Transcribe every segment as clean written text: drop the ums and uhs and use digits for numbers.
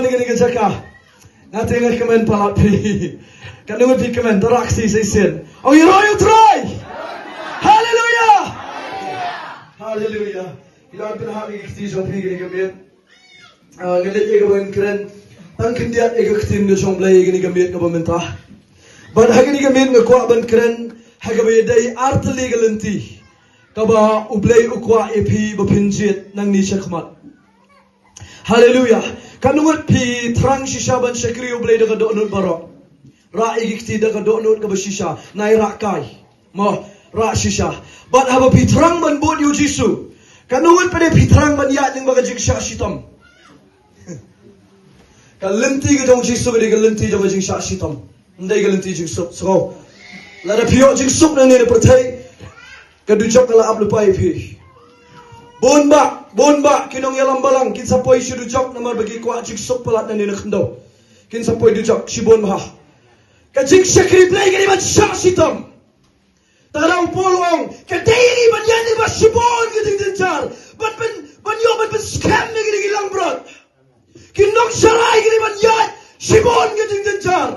Ni jaka nanti ngai kemen palat pi kan nungut pi kemen teraksi seisen oh you know you try hallelujah hallelujah ilan pun hari kiti jom pi gini kemen ngelet ye kemen keren tang kindiat ye kitin nge jom blai gini kemen ke pemerintah ban hari ni kemen nge kuat ban keren haga be dai art legal enti kaba ublai ukwa epi bapinjit nang ni shakmat hallelujah kanungut pi terang shisha ban shakri ublai daga donut barok ra igikti daga donut ka shisha nai rakai mo ra shisha ban haba pi terang ban bot yu jisu kanungut pada pi terang ban ya ning baga jiksha shitam kalinti ga dong jisu ga galinti daga jiksha shitam ndai galinti jiksup so la da pio jiksup nang ne pertai ka dujok kala aplu pai pi Bonba kinong yalam balang kin sapoi si dujok namar bagi kwa jik sok pelat nani nak kendo kin sapoi dujok si bonba ka jik shakri play gani ban syak sitam tarau polong ka daily ban yani ba si bon giding dinjar ban yo ban scam ni giding ilang brot kin nok sharai gani ban yat si bon giding dinjar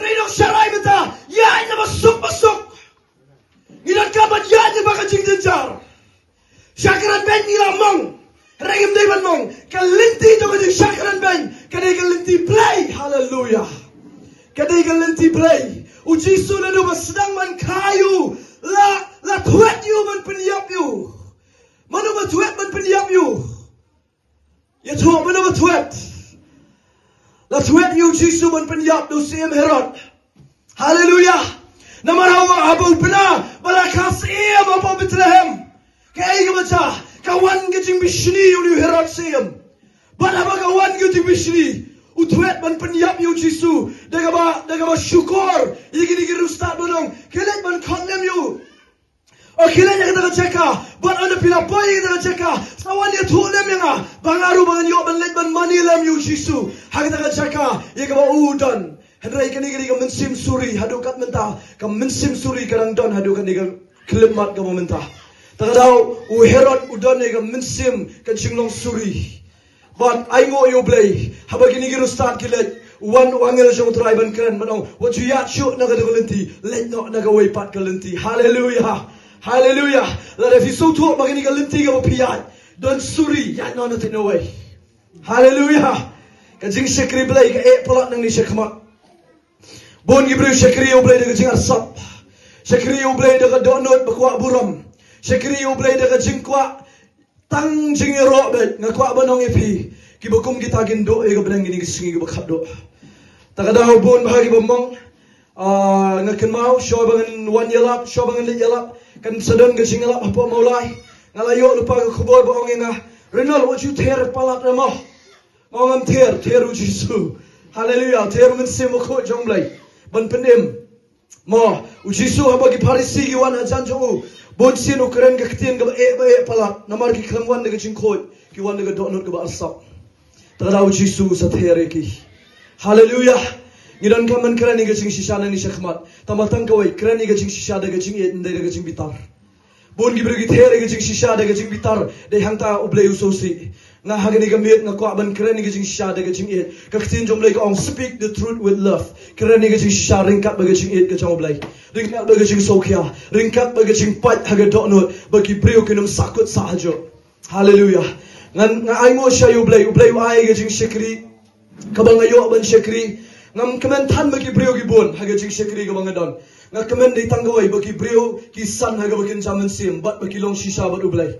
rei nok sharai beta ya ina masuk ngilan ka ban yat ba ka jik dinjar Syakaran ben nila mong regim day ban mong kalinti to kading syakaran ben kading kalinti play hallelujah kading kalinti play u jisu na do sedang man kayu la tuet you man peniap you manu ba tuet man peniap you ya tu manu ba tuet la tuet you jisu man peniap do sim herod hallelujah namar hawa abul pena balakas ia apa Bethlehem kaya baca kawan gajing bishni uni herod siam bana ba kawan gajing bishni utwet ban penyap yu jisu daga ba syukur igini girustat bodong kelet ban condemn you o kelet yang kita ceka ban ada pila boy kita ceka sawan dia tulem yang bangaru bangan yo ban let ban mani lam yu jisu ha kita ceka ye ba udan hadrai kani gini ka mensim suri hadu kat mentah ka mensim suri kadang don hadu kan diga kelemat ka mentah Tagadaw u Herod udon ga mensim kan singlong suri but I ngo you play habagi ni giru start kilet one wangel jong try ban kren manong what you yat shoot na ga galanti let no na ga way pat galanti hallelujah hallelujah la if you so to magini galanti ga piat don suri yat no nothing no way hallelujah ka jing shakri play ka e polak nang ni shakma bon gibru shakri u play ga jing asap shakri u play ga donot bakwa buram Syakri yu blay daga jingkwa tang jingero bet ngakwa banong ipi kibakum kita gindo e ga benang gini gisingi ga bakado tagadaw bon bahagi bomong ngaken mau shobangan wan yalap shobangan lit yalap kan sedang ga jingalap apa maulai ngalayo lupa ga khubor ba onginga renal what you tear palat ramo ngam tear u jisu hallelujah tear men simo ko jonglay ban penim mo u jisu habagi parisi gi wan ajan jo bon sino keren ga kitian ga e palat namar ki klamwan ga jingkhoi ki wan ga donot ga asap tagadaw jisu sa tere ki hallelujah ngidan ka man keren ga jing shisha ni shakmat tamatang ka wai keren ga jing shisha ga jing e ndai ga jing bitar bon gi brigi tere ga jing shisha ga jing bitar de hangta ublei usosi nga hagani ga met nga kwa ban keren ga jing shisha ga jing e ka kitian jomlei ka on speak the truth with love keren ga jing shisha ringkat ga jing e ga jomlei ringkat ga jing sokya ringkat ga jing pat haga donot bagi brio kinum sakut sahajo hallelujah nga ai mo sha ublei ai ga jing shakri kabang ayo ban shakri ngam kemen tan bagi brio gi bon haga jing shakri ga bangadon nga kemen dei tanggawai bagi brio ki san haga bakin jaman sim bat bagi long shisha bat ublei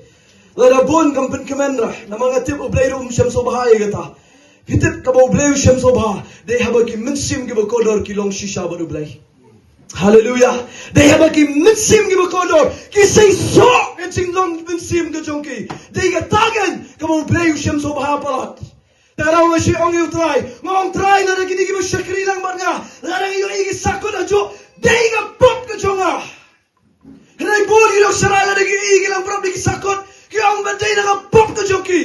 lada bon kampen kemen rah namanga tip ublei rum sham so bahai gata hitip ka ublei sham so bah dei habaki minsim gi bakodor ki long shisha bat ublei hallelujah dei habaki minsim gi bakodor ki sei so en sing long minsim ga jonki dei ga tagen ka ublei sham so bah palat Taraw nga siya ong try. Ngong try na nagini gi shakri lang man nga. Larang iyo igi sakot ajo. Dei nga pop ka jo nga. Hinay boli no saray na nagini igi lang prab igi sakot. Kaya ang banday na nga pop ka jo ki.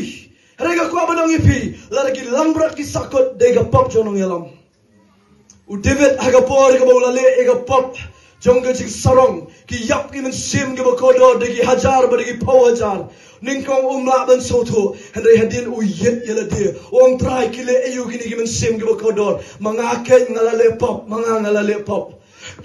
Hinay ka kwa ba nang ipi. Larang igi lang brat ki sakot. Dei nga pop jo nang yalam. U David hagapor ka baulale ega pop jong ka jing sarong ki yap ki men sim ki bakodo de ki hajar ba de ki pau hajar ningkong umla ban soto henry hadin u yet yela de ong try ki le ayu ki men sim ki bakodo manga ke ngalale pop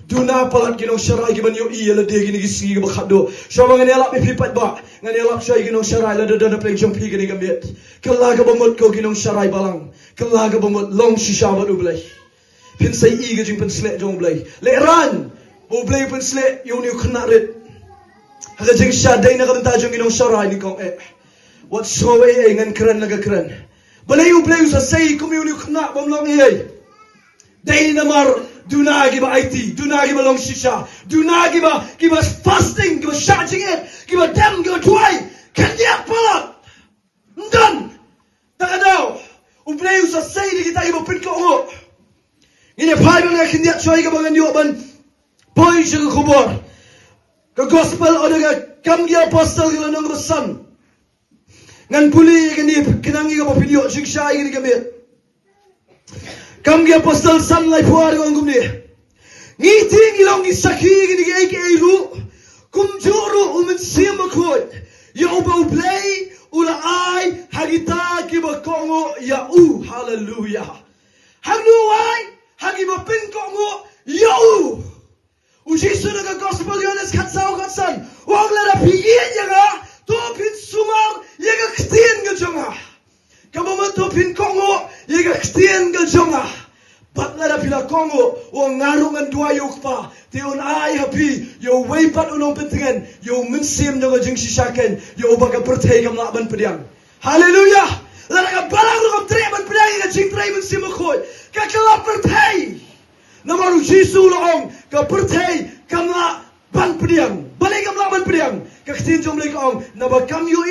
Duna palat ginong syarai ki ban yo i yela de ki ni si ki bakado so mga nela mi pipat ba nganela shay ginong syarai la de play jong pi ki ni gamit kalaga bamot ko ginong syarai balang kalaga bamot long shisha ba ublay pin say iga jing pensle jong blay le ran o blay pensle yo ni khna ret haga jing sha dai na kan ta jong ginong syarai ni kong what so e ngan kran naga kran balay u blay sa say kum yo ni khna bom long e dai na mar duna gi ba IT duna gi ba long shisha duna gi ba fasting gi ba charging it gi ba dem gi ba tuai kan dia palat dan takadaw u blay sa say ni kita gi ba pin ko ngo ini pai bang akin dia choi ga bang yo ban boy je khubor ka gospel oda ga kam gi apostle gi nang san ngan puli ga ni kinangi ga ba video sing shai gi ga me kam gi apostle san lai puar ga ngum ni ngi ting ilong gi sakhi gi gi ai ru kum juru men sim ko yo ba play ula ai hagita gi ba kongo ya hallelujah hallelujah hagi ba pin kongo yo ujisu na gospel yones katsao katsan wang la pi yaga to pin sumar yaga ktien ga jonga kabama to pin kongo yaga ktien ga jonga bat la pila kongo o ngarungan dua yukpa te on ai happy yo way pat unong pentingan yo mensim na jing sisaken yo baga perthai gam la ban pediang hallelujah la ka balang ro tre ban pediang ga jing tre mensim khoi ka kala perthai namaru jisu long ka perthai kamla ban pediang balai kamla ban pediang ka ktin jom le ong na ba kam yu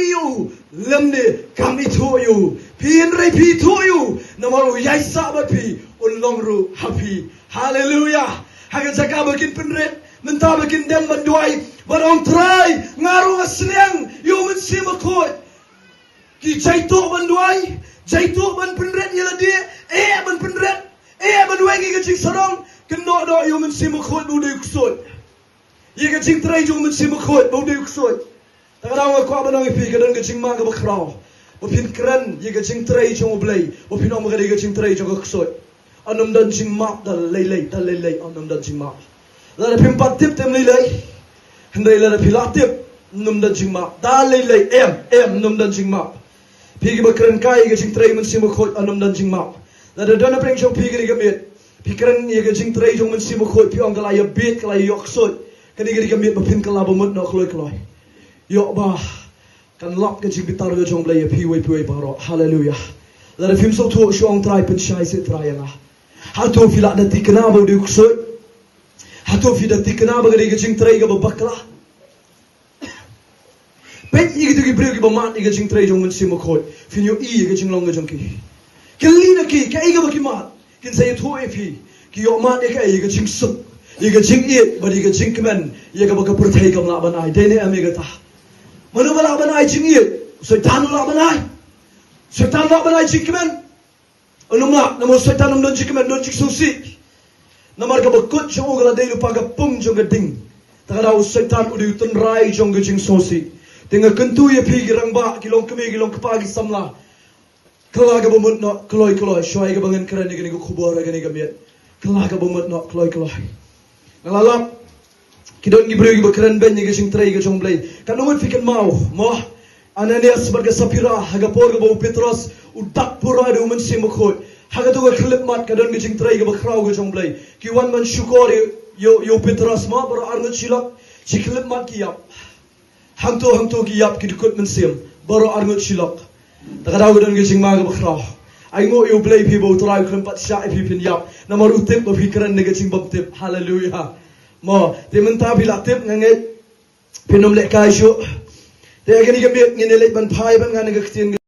lemne kam itu yu pin re pi to yu namaru yai sa ba pi un long ru happy hallelujah haga jaka bakin penret menta bakin dem banduai barong try ngaru asliang yu men sima khoi ki jaito banduai jaito ban penret yela dia ban penret ban wengi ga jing sarong keno do yu men sima khoi bu de kusoi ye ga jing trai ju men sima khoi bu de kusoi ta ra ko ba nang pi ga dan ga jing ma ga ba khrao bo pin kran ye ga jing trai ju blai bo pin om ga de ga jing trai ju ga kusoi anum dan jing ma da lei anum dan jing ma la pin pat tip tem lei handai la pila tip num dan jing ma da lei em num dan jing ma pi ga ba kran kai ga jing trai men sima khoi anum dan jing ma la da dona preng jong pi ga met pikiran ye ga jing trai jong men sima khoi pi ong kala ya bet kala yok soi kani ga met ba pin kala ba mut no kloi yo ba kan lok ga jing bitar ga jong blai pi wei ba ro hallelujah la da film so to shong trai pen shai se trai na ha to fila da tikna ba de kusoi ha to fi da tikna ba ga jing trai ga ba bakla pet ye ga gi breu ga ba mat ga jing trai jong men sima khoi fin yo ga jing long ga jong ki kelina ki ka iga ba ki mat kin say to fi ki yo mat ka iga jing sup iga jing ba iga jing kmen ye ga ba ka perthai kam la banai de ne ame ga ta manu ba la banai jing setan la banai jing kmen onuma namo setan nam jing kmen non jing susi namar ka ba kut jo ga de lu pa ga pum jo ga ding ta ga setan udu tun rai jong ga jing susi tinga kentu ye pi girang ba kilong kemi kilong kpa gi samla kelaga bumut no kloi shoy ga bangan kran ni ko khubor ga ni ga met kelaga bumut no kloi ngalalap kidon gi breu gi bakran ben ni ga sing trai ga jong blai kanumut fikan mau mo Ananias sebagai Sapira haga por ga bu Petros udak pura de men sim khoi haga to ga khlip mat kadon gi sing trai ga bakrau ga jong blai ki wan man shukor yo Petros ma bar arnut silap si khlip mat ki yap hang to ki yap ki kut men sim bar arnut silap ta ga ga don gi sing ma ga bakrau ai ngo yo blai pi bo trai khlip pat sha pi pin yap namar utip ba fikran ne ga sing bab tip hallelujah mo te men ta bi la tip ngange pinom le kai shu te ga ni ga met ngene le ban phai ban ga ne ga ktin